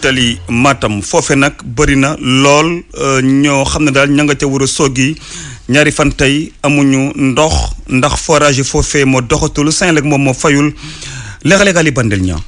wutali Matam foofe nag bëri na lool ñoo xam ne daal ña nga ca war a soogi ñaari fan tey amuñu ndox ndax forage yi foofee moo doxatul Senelec moom moo fayul léeg-léeg li bandel ñaa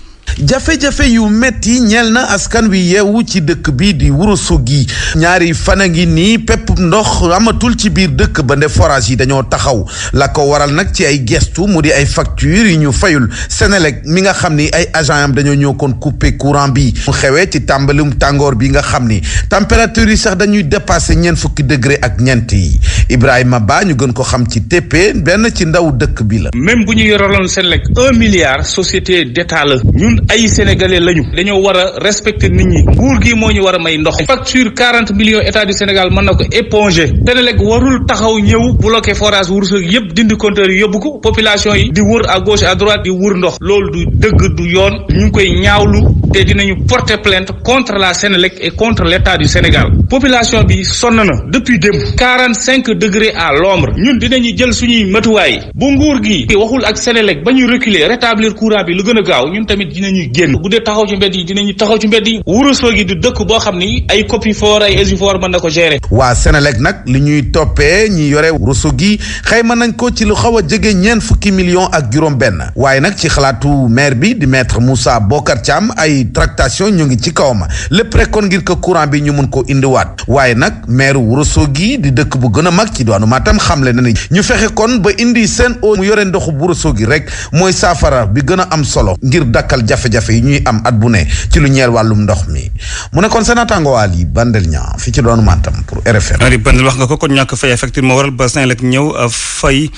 jafe-jafe yu metti ñeel na askan wi yeewu ci dëkk bi di Ourossogui ñaari fan a ngi nii pepp ndox amatul ci biir dëkk ba nde forage yi dañoo taxaw la ko waral nag ci ay gestu mu di ay facture yi ñu fayul Senelec mi nga xam ni ay agent am dañoo ñëw kon couper courant bi mu xewee ci tàmbalum tàngoor bi nga xam ni température yi sax dañuy dépasser fukki degré ak ñeent yi Ibrahima Ba ñu gën ko xam ci TP benn ci ndaw dëkk bi la. même bu ñu yoraloon Senelec 1 milliard société d'état la ñun ay sénégalais lañu dañoo war a respecter nit ñi nguur gi moo ñu war a may ndox facture 40 millions état du Sénégal mën na ko éponger Senelec warul taxaw ñëw bloqué forage Ourossogui yëpp dindi compteur yi yóbbu ko population yi di wër à gauche à droite di wër ndox loolu du dëgg du yoon ñu ngi koy ñaawlu te dinañu porter plainte contre la Senelec et contre l'état du Sénégal population bi sonn na depuis démb 45 degrés à l'ombre ñun dinañu jël suñuy matuwaay bu nguur gi waxul ak Senelec ba ñu reculer rétablir courant bi lu gën a gaaw ñun tamit dinañuy génn bu dee taxaw ci mbedd yi dinañu taxaw ci mbedd yi Ourossogui di dëkk boo xam ni ay Copifort ay Exifort mën na ko gérer. waa Senelec nag li ñuy toppee ñi yore Ourossogui xayma nañ ko ci lu xaw a jege fukki millions ak juróom-benn waaye nag ci xalaatu maire bi di maître Moussa Bokar Thiam ay tractation ñu ngi ci kawam lépp rek kon ngir ko courant bi ñu mun ko indiwaat waaye nag maire Ourossogui di dëkk bu gën a mag ci diwaanu Matam xamle na ni ñu fexe kon ba indi Sen'Eau mu yore ndoxu Ourossogui rek mooy saafara bi gën a am solo ngir dakkal jafe-jafe yi ñuy am at bu ne ci lu ñeel wàllum ndox mi mu ne kon seen naataango Ali Bandel ñaa fi ci doonu Matam pour RFM. Ali Bandel wax nga ko kon ñàkk fay facture moo waral ba Senelec ñëw fay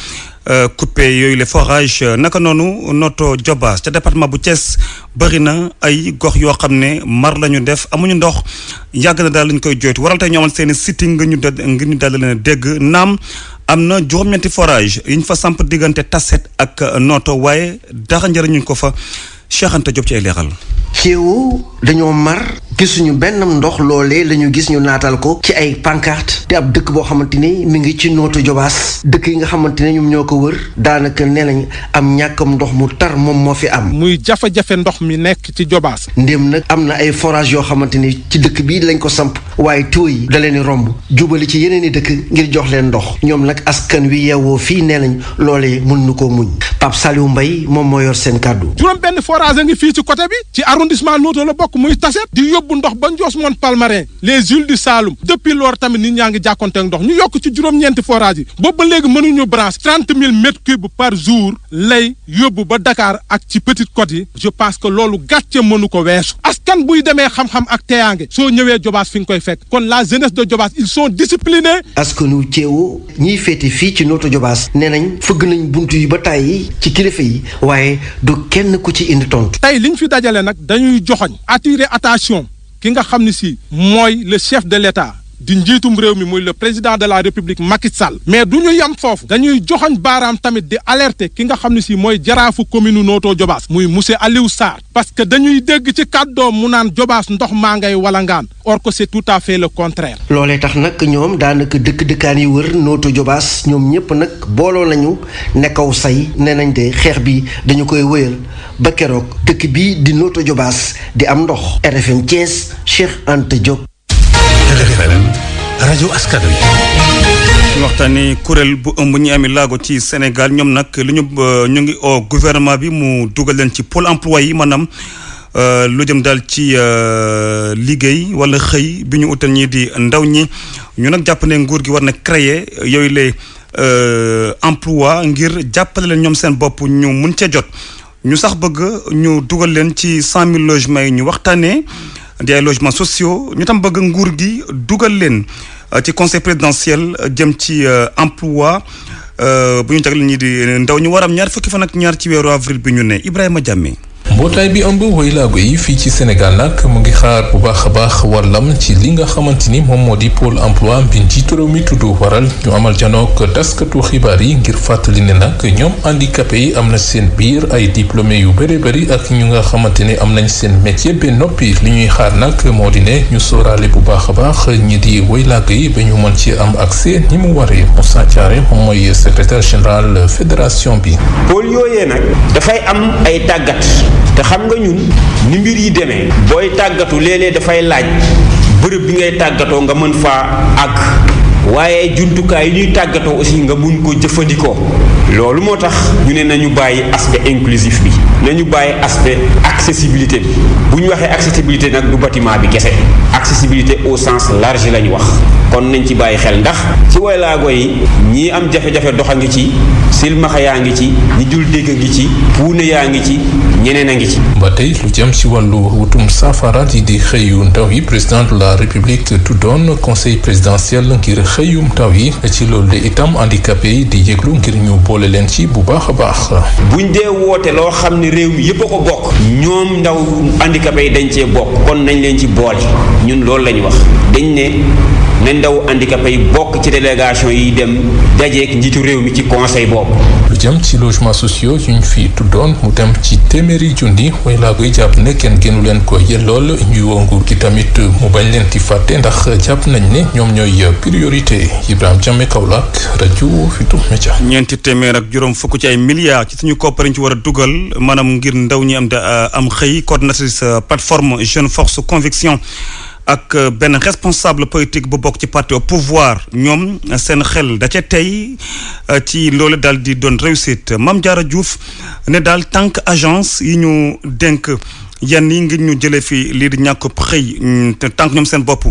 coupé yooyu les forages naka noonu Notto Diobass ca département bu Thiès bëri na ay gox yoo xam ne mar la ñu def amuñu ndox yàgg na daal lañ koy jooytu waral tey ñu amal seen i sitting ngir ñu daal leen a dégg naam am na juróom-ñeenti forage yi ñu fa samp diggante Tasset ak Notto waaye dara njëriñuñ ko fa Cheikh Anta Diop ci ay leeral. Kéwu dañoo mar gisuñu benn ndox loolee la ñu gis ñu naatal ko ci ay pancarte te ab dëkk boo xamante ni mi ngi ci Notto Diobass dëkk yi nga xamante ne ñoom ñoo ko wër daanaka nee nañ am ñàkkam ndox mu tar moom moo fi am. muy jafe-jafe ndox mi nekk ci Diobass. ndéem nag am na ay forage yoo xamante ni ci dëkk bii lañ ko samp waaye tuyau yi da leen di romb jubali ci yeneen i dëkk ngir jox leen ndox ñoom nag askan wi yeewoo fii nee nañ loolee mën nu koo muñ Pape Saliou Mbaye moom moo yor seen kàddu. juróom benn forage a ngi fii ci côté bi ci arrondissement Notto la bokk muy Tasset di yóbbu ndox ba Ndiosmone Palmarin les îles du Saloum depuis loolu tamit nit ñaa ngi jàkkonteeg ndox ñu yokk ci juróom-ñeenti forage yi boobu ba léegi mënuñu branche 30 000 mètres cubes par jour lay yóbbu ba Dakar ak ci Petite Côte yi je pense que loolu gàcce mënu ko weesu askan buy demee xam-xam ak teyaange soo ñëwee Diobass fi nga koy fekk kon la jeunesse de Diobass ils sont disciplinés. askanu Kéwu ñiy féete fii ci Notto Diobass nee nañ fëgg nañ buntu yi ba tàyyi ci kilifa yi waaye du kenn ku ci indi tontu. tey liñ fi dajale nag dañuy joxoñ attirer attention ki nga xam ne si mooy le chef de l'État di njiitum réew mi muy le président de la République Macky Sall mais du ñu yem foofu dañuy joxoñ baaraam tamit di alerter ki nga xam ne si mooy jaraafu commune Notto Diobass muy monsieur Aliou Sarr parce que dañuy dégg ci kàddoom mu naan Diobass ndox maa ngay walangaan or que c'est tout à fait le contraire. loolee tax nag ñoom daanaka dëkk-dëkkaan yi wër Notto Diobass ñoom ñëpp nag booloo nañu nekkaw say nee nañ de xeex bi dañu koy wëyal ba keroog dëkk bii di Notto Diobass di am ndox. RFM Thiès Cheikh Anta Diop. RFM rajo askan wi. ñu waxtaanee kuréel bu ëmb ñi ami laago ci Sénégal ñoom nag li ñu ngi au gouvernement bi mu dugal leen ci pôle emploi yi maanaam lu jëm daal ci liggéey wala xëy bi ñu utal ñii di ndaw ñi ñu nag jàpp ne nguur gi war na créer yooyu les emploi ngir jàppale leen ñoom seen bopp ñu mun cee jot ñu sax bëgg ñu dugal leen ci 100 000 logements yi ñu waxtaanee di ay logements sociaux ñu tam bëgg nguur gi dugal leen ci conseil présidentiel jëm ci emploi bu ñu jagleel ñii di ndaw ñu waram ñaar fukki fan ak ñaar ci weeru avril bi ñu ne Ibrahima Diamé. mbootaay bi ëmb woylaago yi fii ci Sénégal nag mu ngi xaar bu baax a baax wàllam ci li nga xamante ni moom moo di pôle emploi bi njiitu réew mi tudd waral ñu amal janook taskatu xibaar yi ngir fàttali ne nag ñoom handicapé yi am na seen biir ay diplômé yu bëri bëri ak ñu nga xamante ne am nañ seen métier ba noppi li ñuy xaar nag moo di ne ñu sóoraale bu baax a baax ñi di woylaago yi ba ñu mën ci am accès ni mu waree Moussa Thiaré moom mooy secrétaire général fédération bi. pôle yooyee nag dafay am ay tàggat te xam nga ñun ni mbir yi demee booy tàggatu léeg-léeg dafay laaj bërëb bi ngay tàggatoo nga mën faa àgg waaye jumtukaay yi ñuy tàggatoo aussi nga mun ko jëfandikoo loolu moo tax ñu ne nañu bàyyi aspect inclusif bi nañu bàyyi aspect accessibilité bi bu ñu waxee accessibilité nag du bâtiment bi kese accessibilité au sens large la ñu wax kon nañ ci bàyyi xel ndax ci waylaago yi ñii am jafe-jafe dox a ngi ci silmaxa yaa ngi ci ñi dul dégg a ngi ci puune yaa ngi ci ñeneen a ngi ci. ba tey lu jëm ci wàllu wutum saafara di xëyu ndaw yi président de la république tuddoon conseil présidentiel ngir xëyum ndaw yi ci loolu de itam handicapé yi di yëglu ngir ñu boole leen ci bu baax a baax. buñ dee woote loo xam ne réew mi yëpp a ko bokk ñoom ndaw handicapé yi dañ cee bokk kon nañ leen ci boole ñun loolu la ñu wax dañ ne ndaw handicapé yi bokk ci délégation yi dem dajeek njiitu réew mi ci conseil boobu. lu jëm ci logements sociaux yuñ fi tuddoon mu dem ci téeméeri junni way laa koy jàpp ne kenn gënu leen ko yellool ñuy woo nguur gi tamit mu bañ leen di fàtte ndax jàpp nañ ne ñoom ñooy priorité. Ibrahima Diame Kaolack rajo Futurs Médias. ñeenti téeméer ak juróom fukk ci ay milliards ci suñu koppar ci war a dugal maanaam ngir ndaw ñi am xëy coordinatrice plateforme Jeune Force Conviction ak benn responsable politique bu bokk ci parti au pouvoir ñoom seen xel da ca tey ci loolu daal di doon réussite Mame Diarra Diouf ne daal tànk agence yi ñu dénk yenn yi ngir ñu jëlee fi lii di ñàkk xëy te tànk ñoom seen bopp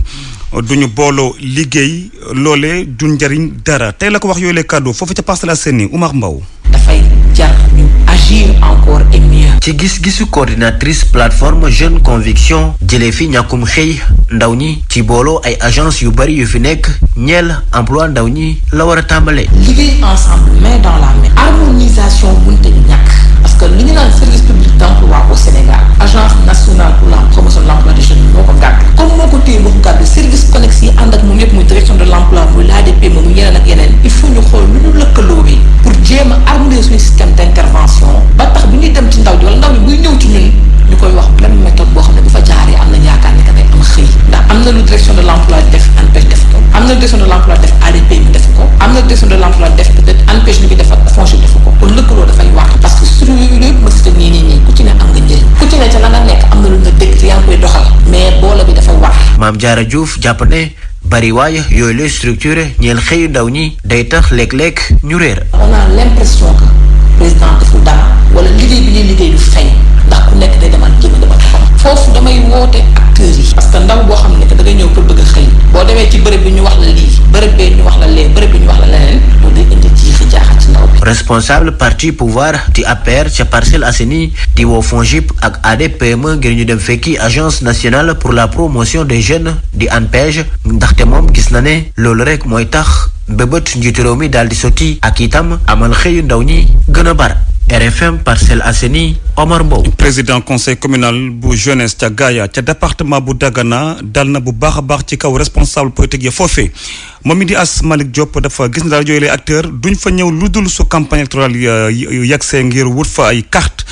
duñu booloo liggéey loolee du njariñ dara tey la ko wax yooyu les kàddu foofu ca Parcelles Assainies Oumar Mbaw dafay jar ñu agir encore et mieux. ci gis-gisu coordinatrice plateforme Jeune Conviction jëlee fi ñàkkum xëy ndaw ñi ci booloo ay agence yu bari yu fi nekk ñeel emploi ndaw ñi la war a tàmbale. liggéey ensemble main dans la main. harmonisation mënta ñàkk parce que li ñu naan service public d'emploi au Sénégal agence nationale pour la promotion de l'emploi des jeunes moo ko gàddu comme moo ko téye moo ko gàddu service connexe yi ànd ak moom yëpp muy direction de l'emploi muy l'ADP muy yeneen ak yeneen il faut ñu xool lu ñu lëkkaloo bi pour jéem a harmoniser suñu système d'intervention ba tax bu ñuy dem ci ndaw ji wala ndaw bi buy ñëw ci ñun ñu koy wax benn méthode boo xam ne bu fa jaaree am nañ yaakaar ne que day am xëy ndax am na lu direction de l'emploi def ANPEJ def ko am na direction de l'emploi def ADP mi def ko am na direction de l'emploi def peut-être ANPEJ ni bi def ak FONGIP def ko kon lëkkaloo dafay war parce que sur yooyu yëpp ma si nii ku ci ne am nga njëriñ ku ci ne ca la nga nekk am na lu nga dégg te yaa ngi koy doxal mais boole bi dafa war. Mame Diarra Diouf jàpp ne bari waaye yooyu la structuré ñeel xëyu ndaw ñi day tax léeg-léeg ñu réer. on a l'impression que président deful dara wala liggéey bi ñuy liggéey du feeñ ndax ku nekk day demal jéem a demal xam foofu damay woote acteurs yi parce que ndaw boo xam ne que da ngay ñëw pour bëgg a xëy boo demee ci bërëb bi ñu wax la lii bërëb bee ñu wax la lee bërëb bi ñu wax la leneen loolu day indi jiixi jaaxa ci ndaw bi. responsable parti pouvoir di APR ca Parcelles Assainies di woo FONGIP ak ADPME ngir ñu dem fekki agence nationale pour la promotion des jeunes di ANPEJ ndaxte moom gis na ne loolu rek mooy tax mbébét njiitu réew mi daal di sotti ak itam amal xëyu ndaw ñi gën a bar. RFM Parcelles Assainies Omar Mbow. président conseil communal bu jeunesse ca Gaaya ca département bu Dagana dal na bu baax a baax ci kaw responsable politique ya foofee moom it di As Malick Diop dafa gis ne daal yooyu les acteurs duñ fa ñëw lu dul su campagne électorale yegsee ngir wut fa ay carte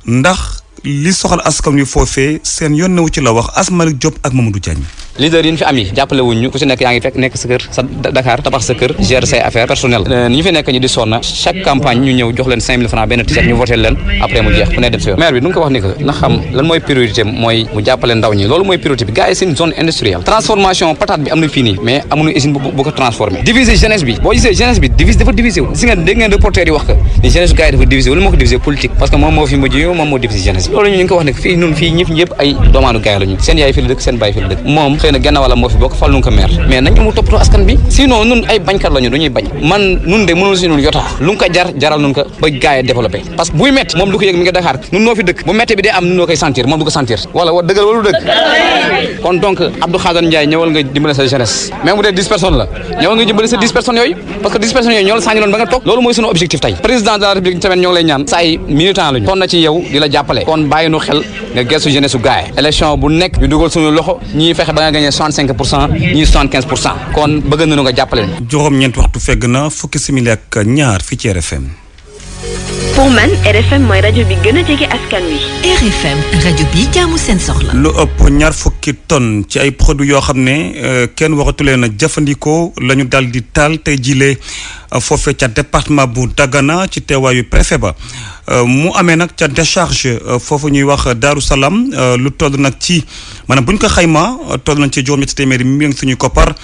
ndax li soxal askan wi foofee seen yoon newu ci la wax As Malick Diop ak Mamadou Diagne. leader yi ñu fi am yi jàppale wuñ ñu ku ci nekk yaa ngi fekk nekk sa kër sa Dakar tabax sa kër gérer say affaires personnelles ñu fi nekk ñu di sonna chaque campagne ñu ñëw jox leen 5000 francs benn t-shirt ñu voté leen après mu jeex ku ne dem si yoon maire bi du nga ko wax ni que na xam lan mooy priorité mooy mu jàppale ndaw ñi loolu mooy priorité bi gars yi c'est une zone industrielle transformation patate bi am na fii nii mais amuñu usine bu ko transformé diviser jeunesse bi boo gisee jeunesse bi dafa divisé wu gis ngeen dégg ngeen reporter yi wax que ni jeunesse gars yi dafa divisé wu lu moo ko divisé politique parce que moom moo fi mujj yow moom moo divisé jeunesse bi loolu ñu ngi ko wax ne fii ñun fii ñëpp ay doomaanu gars yi la ñu seen yaay fi la dëkk seen baay fi la dëkk moom xëy na genn wala moo fi bokk fal nu ko maire mais nañ mu toppatoo askan bi sinon nun ay bañkat lañu duñuy bañ man nun de mënul si nun yota lu ko jaral nun ko ba gaay développé parce que buy metti moom du ko yëg mi ngi Dakar nun noo fi dëkk bu metti bi dee am nun noo koy sentir moom du ko sentir wala dëggal wala du dëgg kon donc Abdou Khadan Ndiaye ñëwal nga dimbale sa jeunesse même bu dee 10 personnes la ñëwal nga dimbale sa 10 personnes yooyu parce que 10 personnes yooyu ñoo la sànni loon ba nga toog loolu mooy sunu objectif tey président de la république tamit ñoo ngi lay ñaan sa ay militant lañu kon na ci yow di la jàppale kon bàyyi nu xel nga gëstu jeunesse su gaay élection bu nekk ñu dugal suñu loxo ñii fexe ba nga gagné 65% ñii 75% kon bëgg nañu nga jàppale leen. juróom-ñeent waxtu fegg na fukki simili ak ñaar fii ci RFM. pour man RFM mooy rajo bi gën a jege askan wi. RFM rajo bi jaamu seen soxla. lu ëpp ñaar fukki tonnes ci ay produits yoo xam ne kenn waxatu leen a jëfandikoo la ñu daal di taal tey jilee foofee ca département bu Dagana ci teewaayu préfet ba mu amee nag ca décharge foofu ñuy wax Daaru Salaam lu toll nag ci maanaam bu ñu ko xayma toll nañ ci juróom-ñetti téeméeri million suñuy koppar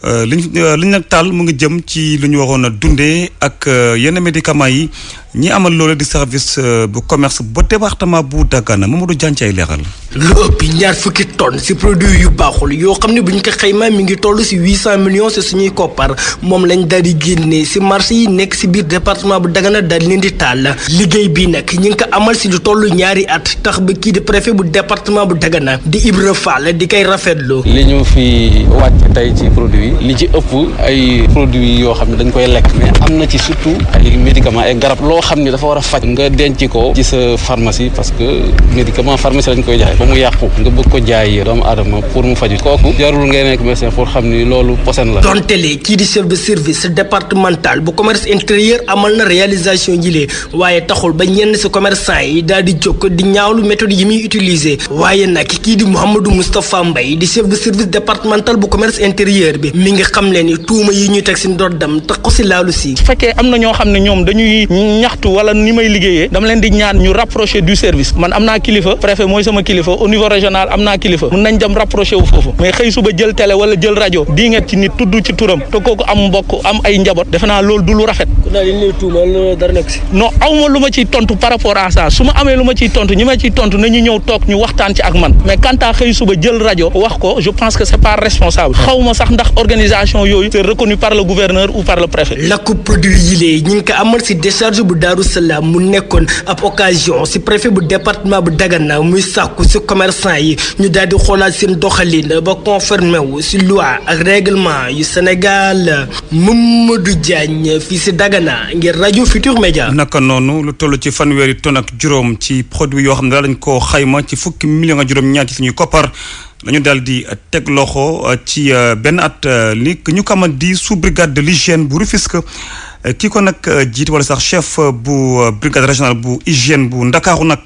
liñ nag taal mu ngi jëm ci lu ñu waroon a dundee ak yenn médicaments yi ñi amal loolu di service bu commerce ba département bu Dagana Mamadou Diagne ay leeral. lu ëpp ñaar fukki tonnes ci produit yu baaxul yoo xam ne bu ñu ko xaymaa mi ngi toll ci 800 millions ci suñuy koppar moom lañ daal di génne ci marché yi nekk ci biir département bu Dagana daal di leen di taal liggéey bi nag ñi ngi ko amal ci lu toll ñaari at tax ba kii di préfet bu département bu Dagana di Ibra Fall di koy rafetlu. li ñu fi wàcc tey ci produit li ci ëpp ay produits yoo xam ne dañ koy lekk mais am na ci surtout ay médicaments ay garab loo xam ne dafa war a faj nga denc ko ci sa pharmacie parce que médicament pharmacie lañ koy jaay ba mu yàqu nga bëgg ko jaay doomu aadama pour mu faju kooku jarul ngay nekk médecin pour xam ni loolu posen la. dontele kii di chef de service départemental bu commerce intérieur amal na réalisation jilee waaye taxul ba ñenn ci commerçant yi daal di jóg di ñaawlu méthode yi muy utiliser waaye nag kii di Mouhamadou Moustapha Mbaye di chef de service départemental bu commerce intérieur bi mi ngi xam leen ni tuuma yi ñuy teg ci ndoddam tax ko ci laalu si. su fekkee am na ñoo xam ne ñoom dañuy ñaxtu wala ni may liggéeyee dama leen di ñaan ñu rapprocher du service man am naa kilifa préfet mooy sama kilifa au niveau régional am naa kilifa mun nañ dem rapprocher wu foofu mais xëy suba jël télé wala jël rajo di nget ci nit tudd ci turam te kooku am mbokk am ay njaboot defe naa loolu du lu rafet. non awma lu ma ciy tontu par rapport à ça su ma amee lu ma ciy tontu ñi ma ciy tontu nañu ñëw toog ñu waxtaan ci ak man mais quant à xëy suba jël rajo wax ko je pense que c'est pas responsable xawma sax ndax organisation yooyu c'est reconnu par le gouverneur ou par le préfet. lakku produit yi lee ñi ngi ko amal ci décharge bu Daaru Salaam mu nekkoon ab occasion ci préfet bu département bu Dagana muy sàkku ci commerçant yi ñu daal di xoolaat seen doxalin ba conformé wu ci loi ak règlement yu Sénégal. Mamadou Diagne fii ci Dagana ngir rajo Futur Média. naka noonu lu toll ci fanweeri tonne ak juróom ci produit yoo xam ne daal dañ koo xayma ci fukki millions ak juróom-ñaar ci suñuy koppar lañu daal di teg loxo ci benn at li ñu ko amal di sous brigade de l'hygiène bu Rufisque kii ko nag jiit wala sax chef bu brigade régionale bu hygiène bu Ndakaaru nag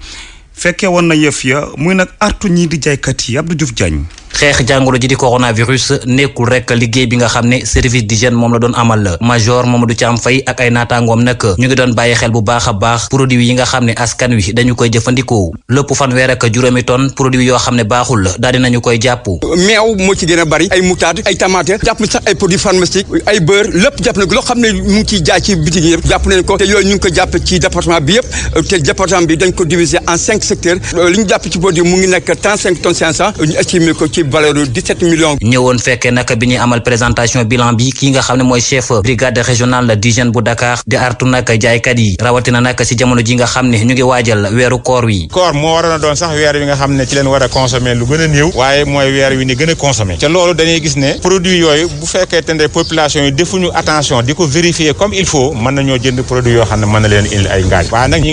fekkee woon na yëf ya muy nag artu ñii di jaaykat yi Abdou Diouf Diagne. xeex jàngoro ji di coronavirus nekkul rek liggéey bi nga xam ne service d'hygiène moom la doon amal major Mamadou Thiam Faye ak ay naataangoom nag ñu ngi doon bàyyi xel bu baax a baax produit yi nga xam ne askan wi dañu koy jëfandikoo lépp fanweer ak juróomi tonne produit yoo xam ne baaxul daal dinañu koy jàpp. meew moo ci gën a bari ay moutarde ay tomate jàpp sax ay produits pharmaceutiques ay beurre lépp jàpp na loo xam ne mu ngi ciy jaay ci bitig yëpp jàpp nañ ko te yooyu ñu ngi ko jàpp ci département bi yëpp te département bi dañ ko diviser en 5 secteurs li ñu jàpp ci produit mu ngi nekk 35 tonnes 500 ñu estimé ko ci valeur 17 millions. ñëwoon fekkee nag bi ñuy amal présentation bilan bi kii nga xam ne mooy chef brigade régionale d'hygiène bu Dakar di artu nag jaaykat yi rawatina nag ci jamono ji nga xam ne ñu ngi waajal weeru koor wi. koor moo waroon a doon sax weer wi nga xam ne ci leen war a consommer lu gën a néew waaye mooy weer wi ni gën a consommer te loolu dañuy gis ne produit yooyu bu fekkee te ne population yi defuñu attention di ko vérifier comme il faut mën nañoo jënd produit yoo xam ne mën na leen indi ay ngaañ waaye nag ñi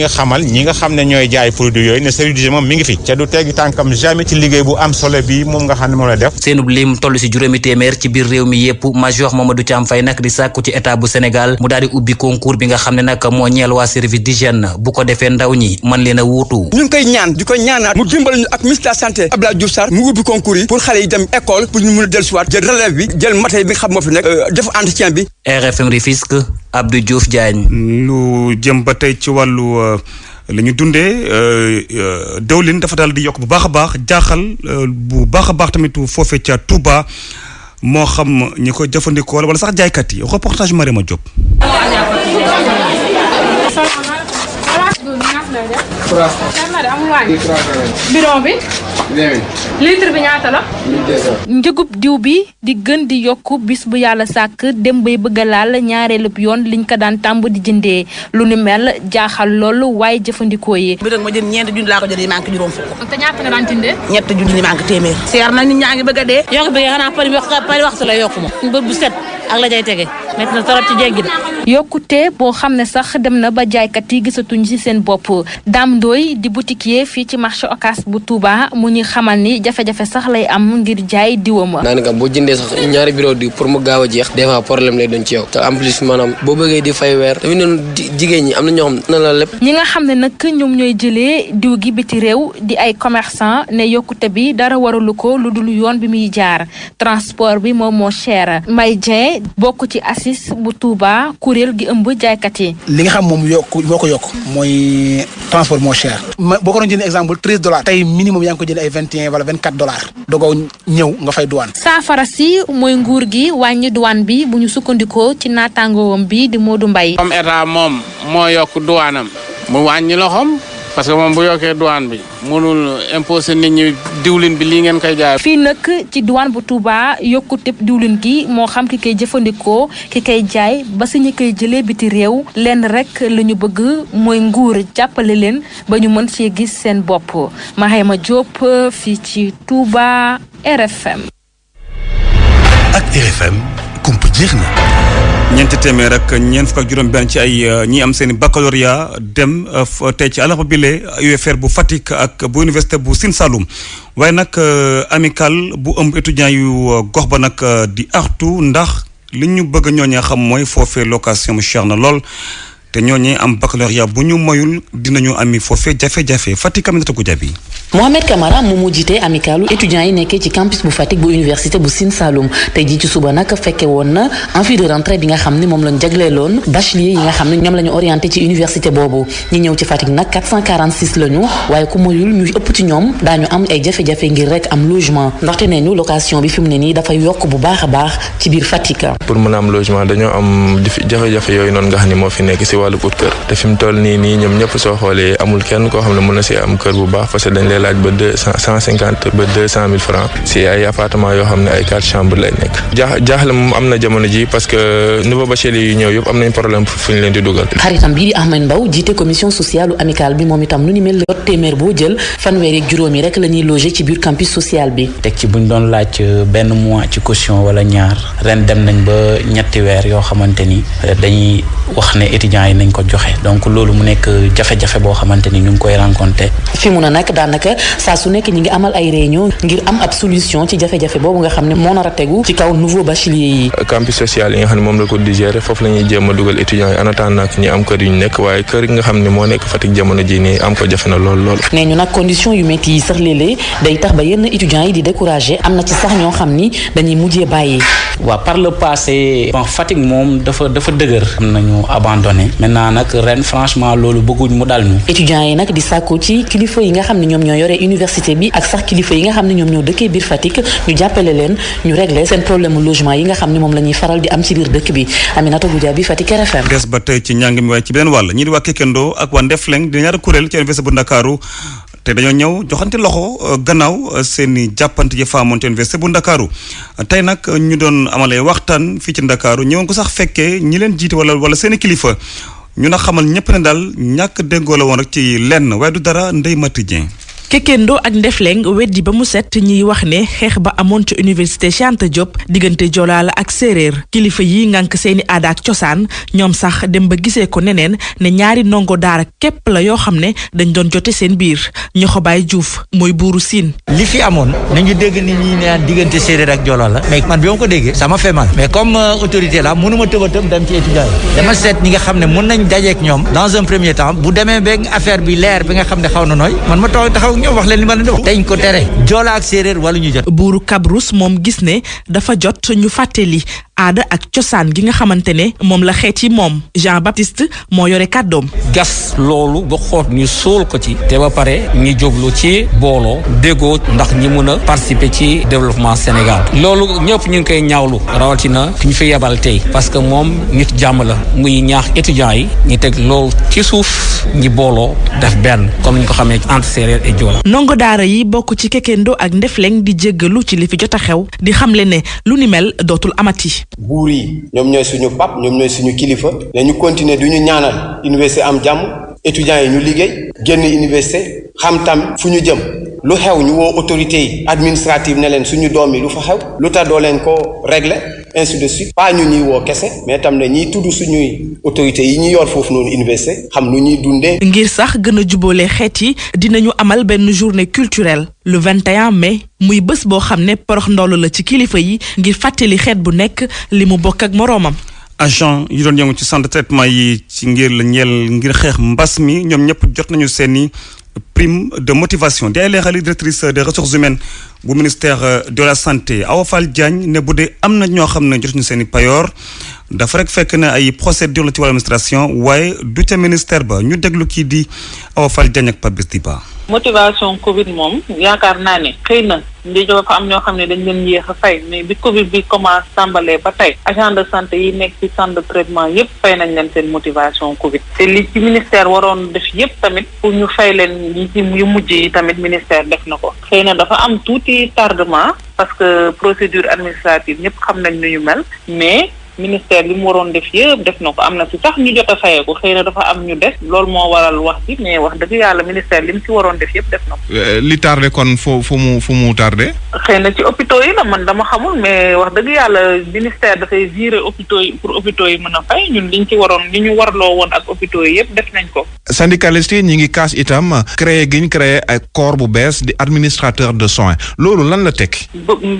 nga xam ne ñooy jaay produit yooyu ne service d'hygiène moom mi ngi fi te du teggi tànkam jamais ci liggéey bu am solo bi moom nga xam ne moom la def. seenub lim toll ci juróomi téeméer ci biir réew mi yépp major Mamadou Thiam Faye nag di sàkku ci état bu Sénégal mu daal di ubbi concours bi nga xam ne nag moo ñeel waa service d'hygiène bu ko defee ndaw ñi mën leen a wuutu. ñu ngi koy ñaan di ko ñaanaat mu dimbal ñu ak ministre de la santé Abdoulaye Diouf Sarr mu ubbi concours yi pour xale yi dem école pour ñu mën a dellusiwaat jël relève bi jël matériel bi nga xam moo fi nekk def entretien bi. RFM Rufisque Abdou Diouf Diagne. lu jëm ba tey ci wàllu li ñu dundee dëwlin dafa daal di yokk bu baax a baax jaaxal bu baax a baax tamit foofee ca Touba moo xam ñi ko jëfandikoo wala sax jaaykat yi reportage Mariama Diop. bidon bi litre bi ñaata la. njëgub diw bi di gën di yokk bis bu yàlla sàkk dem bay bëgg a laal ñaareelu yoon liñ ko daan tàmb di jëndee lu ni mel jaaxal loolu waaye jëfandikoo yi. bi nag ma jënd ñeenti junni laa ko jëndee maa ngi ko juróom fukk. te ñaata nga daan jëndee. ñett junni maa ngi ko téeméer. seer na nit ñaa ngi bëgg a dee. yokk bi xanaa pari waxtu la yokku ma. bët bu set ak la jay tege métti na trop ci jéggi de. yokkute boo xam ne sax dem na ba jaaykat yi gisatuñ ci seen bopp Dame Ndoye di boutiquier fii ci marché Ocass bu Touba mu ñu xamal ni jafe-jafe sax lay am ngir jaay diwama. daanaka boo jëndee sax ñaari bureau diw pour mu gaaw a jeex des fois problème lay doon ci yow te en plus maanaam boo bëggee di fay weer tamit noonu jigéen ñi am na ñoo xam na la lépp. ñi nga xam ne nag ñoom ñooy jëlee diw gi biti réew di ay commerçant ne yokkute bi dara waralu ko lu dul yoon bi muy jaar transport bi moom moo cher May Dieng bokk ci ANACIS bu Touba kuréel gi ëmb jaaykat yi. li nga xam moom moo ko yokk mooy transport moo cher. boo ko doon jënd exemple $13 tey minimum yaa ngi ko jënd ay $21 wala $24 dogoo ñëw nga fay douane. saafara si mooy nguur gi wàññi douane bi bu ñu sukkandikoo ci naataangoowam bi di Modou Mbaye. comme état moom moo yokk douanam mu wàññi loxoom. parce que moom bu yokkee douane bi mënul imposer nit ñi diwlin bi lii ngeen koy jaay. fii nag ci douane bu Touba yokkute diwlin gi moo xam ki koy jëfandikoo ki koy jaay ba si ñi koy jëlee biti réew lenn rek la ñu bëgg mooy nguur jàppale leen ba ñu mën cee gis seen bopp Mahema Diop fii ci Touba RFM. ak RFM kumpa jeex na. ñeenti téeméer ak ñeent fukk ak juróom-benn ci ay ñi am seen i baccalauréat dem tey ci àllarba bile UFR bu Fatick ak bu université bu Sine Saloum waaye nag amical bu ëmb étudiants yu gox ba nag di artu ndax li ñu bëgg ñooñee xam mooy foofee location mu cher na lool te ñooñee am baccalauréat bu ñu moyul dinañu ami foofee jafe-jafe Fatick am na tëggu jabi. Mohamed Camara moom moo jiite amicalu étudiants yi nekkee ci campus bu Fatick bu université bu Sine Saloum tey jii ci suba nag fekke woon na amphi de rentrée bi nga xam ne moom lañ jagleeloon bachelier yi nga xam ne ñoom la ñu orienté ci université boobu ñi ñëw ci Fatick nag 446 la ñu waaye ku moyul ñu ëpp ci ñoom daañu am ay jafe-jafe ngir rek am logement ndaxte nee ñu location bi fi mu ne nii dafay yokk bu baax a baax ci biir Fatick. pour mën a am logement dañoo am jafe-jafe yooyu noonu nga xam ne moo fi nekk si wàllu ut kër te fi mu toll nii ñoom ñëpp soo xoolee amul kenn koo xam ne mën na si am kër bu baax parce que dañ lay laaj ba 150 ba 200 000 francs si ay appartement yoo xam ne ay 4 chambres lay nekk jaaxle moom am na jamono ji parce que nouveau bachelier yu ñëw yëpp am nañ problème fu ñu leen di dugal. xaritam bii di Ahmed Mbaw jiite commission sociale amicale bi moom itam nu ni mel jot téeméer boo jël fanweeri ak juróomi rek la ñuy loger ci biir campus social bi. teg ci buñ doon laaj benn mois ci caution wala ñaar ren dem nañ ba ñetti weer yoo xamante ni dañuy wax ne étudiants yi nañ ko joxe donc loolu mu nekk jafe-jafe boo xamante ni ñu ngi koy rencontré. fi mu ne nag daanaka saa su nekk ñi ngi amal ay réunion ngir am ab solution ci jafe-jafe boobu nga xam ne moo nar a tegu ci kaw nouveau bachelier yi. campus social yi nga xam ne moom la ko di gérer foofu la ñuy jéem a dugal étudiants yi en attendant nag ñi am kër yu ñu nekk waaye kër yi nga xam ne moo nekk Fatick jamono ji nii am ko jafe na lool. nee ñu nag condition yu métti yi sax léeg-léeg day tax ba yenn étudiants yi di découragé am na ci sax ñoo xam ni dañuy mujjee bàyyi. waaw par le passé Fatick moom dafa dëgër. am nañu abandonné maintenant nag ren franchement loolu bëgguñ mu dal ñu. étudiants yi nag di sàkku ci kilifa yi nga xam ne ñoom ñoo yore université bi ak sax kilifa yi nga xam ne ñoom ñoo dëkkee biir Fatick ñu jàppale leen ñu régler seen problème logement yi nga xam ne moom la ñuy faral di am ci biir dëkk bi Aminata Goudiaby Fatick RFM. des ba tey ci njàng mi waaye ci beneen wàll ñi di waa Kekendo ak waa Ndefleng di ñaari kuréel ci université bu Ndakaaru te dañoo ñëw joxante loxo gannaaw seeni jàppante yi fa amoon ci université bu Ndakaaru tey nag ñu doon amalee waxtaan fii ci Ndakaaru ñëwoon ko sax fekkee ñi leen jiite wala seeni kilifa ñu na xamal ñëpp ne daal ñàkk déggoo la woon rek ci lenn waaye du dara Ndeye Mati Dieng. Kekendo ak Ndefleng weddi ba mu set ñiy wax ne xeex ba amoon ci université Cheikh Anta Diop diggante Jolaala ak séeréer kilifa yi ngànk seeni aada ak cosaan ñoom sax dem ba gisee ko neneen ne ñaari ndongo daara képp la yoo xam ne dañ doon jote seen biir ñoxo Baay Juuf mooy buuru Siin. li fi amoon nañu dégg ni ñi naan diggante séeréer ak Jolaala mais man bi ma ko déggee ça m'a fait mal mais comme autorité la mënuma tëb dem ci étudiant yi dama seet ñi nga xam ne mën nañ dajeek ñoom dans un premier temps bu demee ba affaire bi leer bi nga xam ne xaw na nooy man ma taxaw ñoom wax leen li ma leen di wax dañ ko tere Joola ak séeréer wala ñu jot. buuru Kabrous moom gis ne dafa jot ñu fàttali aada ak cosaan gi nga xamante ne moom la xeet yi moom Jean Baptiste moo yore kàddoom. gas loolu ba xoot ñu suul ko ci te ba pare ñu jublu ci booloo déggoo ndax ñi mun a participer ci développement Sénégal loolu ñëpp ñu ngi koy ñaawlu rawatina ki ñu fi yebal tey parce que moom nit jàmm la muy ñaax étudiants yi ñu teg loolu ci suuf ñi booloo def benn comme ni ñu ko xamee entre séeréer et Joola. ndongo daara yi bokk ci Kekendo ak Ndefleng di jéggalu ci li fi jot a xew di xamle ne lu ni mel dootul amati. buur yi ñoom ñooy suñu pap ñoom ñooy suñu kilifa ne ñu continuer du ñu ñaanal université am jàmm étudiants yi ñu liggéey génn université xam tam fu ñu jëm lu xew ñu woo autorités yi administrative ne leen suñu doom yi lu fa xew lu tax doo leen ko régler ainsi de suite pas ñu ñuy woo kese mais tam ne ñiy tudd suñuy autorités yi ñu yor foofu noonu université xam nu ñuy dundee. ngir sax gën a jubóole xeet yi dinañu amal benn journée culturelle le 21 mai muy bés boo xam ne porox ndoll la ci kilifa yi ngir fàttali xeet bu nekk li mu bokk ak moroomam. agent yi doon yëngu ci centre de traitement yi ci ngir xeex mbas mi ñoom ñëpp jot nañu seeni prime de motivation di ay leexali directrice des ressources humaines bu ministère de la santé Awa Fall Diagne ne bu dee am na ñoo xam ne jotuñu seen i payoor dafa rek fekk na ay procédure la ci wàllu administration waaye du ca ministère ba ñu déglu kii di Awa Fall Diagne ak Pape Bistiba. motivation Covid moom yaakaar naa ne xëy na dafa am ñoo xam ne dañ leen yéex a fay mais bi Covid bi commencé tàmbalee ba tey agent de santé yi nekk ci centre de traitement yépp fay nañ leen seen motivation Covid te li ci ministère waroon def yépp tamit pour ñu fay leen yi ci yu mujj yi tamit ministère def na ko xëy na dafa am tuuti tardement parce que procédure administrative ñépp xam nañ nu ñu mel mais ministère li mu waroon def yëpp def na ko am na ci sax ñu jot a fayee ko xëy na dafa am ñu des loolu moo waral wax bi mais wax dëgg yàlla ministère li mu ci waroon def yëpp def na ko. li tardé kon fu mu tardé. xëy na ci hôpitaux yi la man dama xamul mais wax dëgg yàlla ministère dafay virer hôpitaux yi pour hôpitaux yi mën a fay ñun liñ ci waroon li ñu warloo woon ak hôpitaux yi yëpp def nañ ko. syndicalistes yi ñi ngi kaas itam créé ay corps bu bees di administrateur de soins loolu lan la tekki.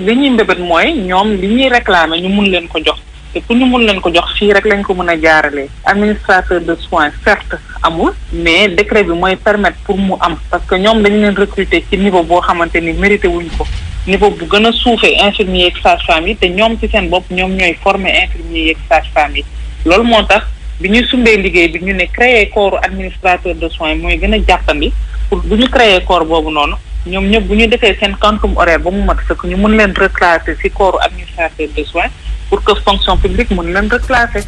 li ñuy mbébét mooy ñoom li ñuy réclamer ñu mun leen ko jox. te pour ñu mun leen ko jox fii rek lañ ko mën a jaaralee administrateur de soins certes amul mais décret bi mooy permettre pour mu am parce que ñoom dañu leen recruter ci niveau boo xamante ni mérité wuñ ko niveau bu gën a suufee infirmier yeeg sage-femme yi te ñoom ci seen bopp ñoom ñooy former infirmier yeeg sage-femme yi loolu moo tax bi ñuy sumbee liggéey bi ñu ne créer corps administrateur de soins mooy gën a jàppandi pour bu ñu créer corps boobu noonu ñoom ñëpp bu ñu defee seen quantum horaire ba mu mat sëkk ñu mun leen reclasser ci corps administrateur de soins pour que fonction publique mën leen reclasser.